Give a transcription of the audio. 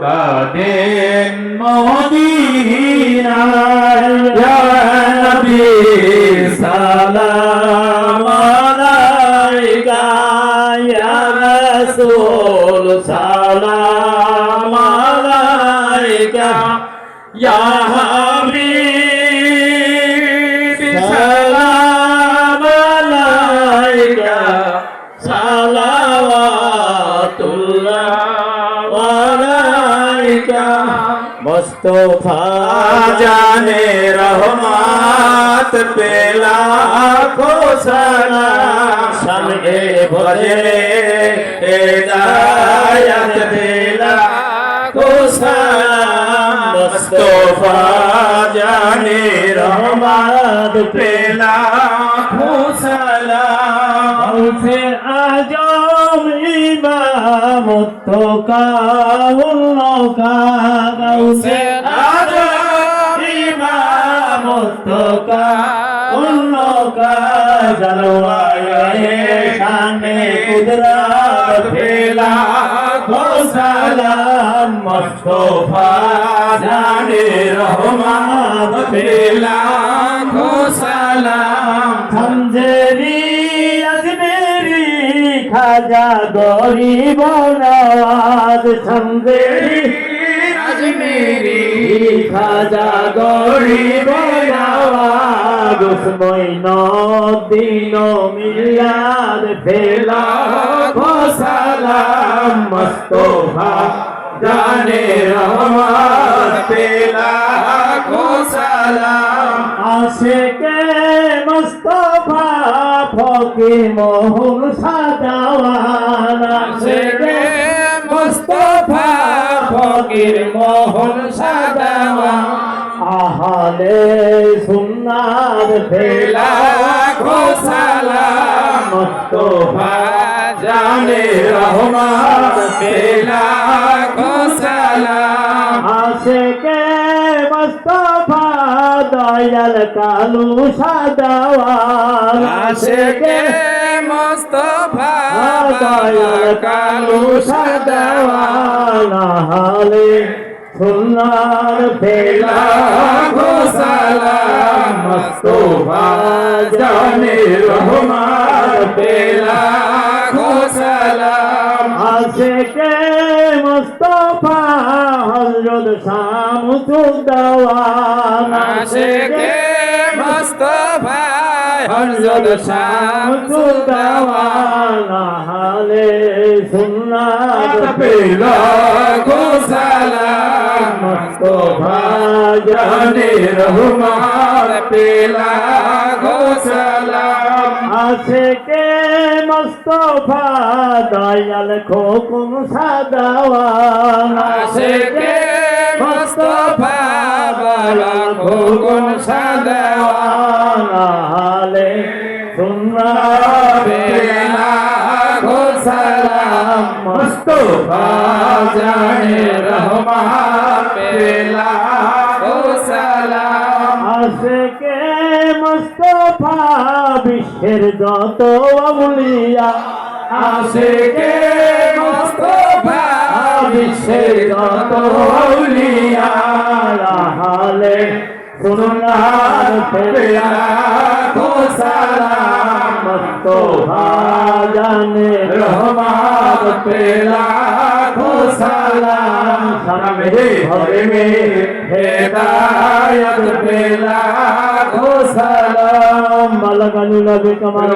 কাদেন মদিনায় ইয়া নবী সালাম আলাইকা ইয়া রাসূল সালাম আলাইকা ইয়া হাবিব সালাম আলাইকা সালাওয়াতুল্লাহ मुस्तफा जाने रहमत पे लाखों सलाम शम्ए भरे हिदायत पे लाखों सलाम मुस्तफा जाने रहमत पे लाखों सलाम से आजम इमाम का से आजम इमाम का जलवाए शाने कुदरत फैला खो सलाम मुस्तफा जाने रहमत फैला खो सलाम समझेरी अजमेरी खाजा गरीब नवाज समझेरी अजमेरी खाजा गरीब नवाज उसमें दिनो मिलाद फैला खो सलाम मुस्तफा जाने रहमत फैला खो सलाम आशिके मुस्तफा फकीर मोहन सादावान आशिके मुस्तफा फकीर मोहन सादावान आहले सुन्नात फैला खो सलाम मुस्तफा जाने रहमत फैला खो सलाम आशिके मुस्तफा दयाल कालू सादावान आशिके मुस्तफा दयाल कालू सादावान आहले सुन्नात फैला खो सलाम मुस्तफा जाने रहमत फैला खो सलाम आशिके मुस्तफा हजरत शामसुद्दौलान आशिके मुस्तफा हजरत शामसुद्दौलान आहले सुन्नात फैला खो सलाम मुस्तफा जाने रहमत फैला खो सलाम आशिके मुस्तफा दयाल खोकुम सादावान आशिके मुस्तफा बाला खोकुम सादावान आहले सुन्नात फैला खो सलाम मुस्तफा जाने रहमत फैला खो सलाम आशिके मुस्तफा বিশ্বের যত আউলিয়া আশিকে মুস্তফা বিশ্বের যত আউলিয়া আহলে সুন্নাত ফেলা খো সালাম মুস্তফা জানে रहमत फैला खो सलाम शम्ए भरे हिदायत फैला खो सलाम मलगनु नबी कमल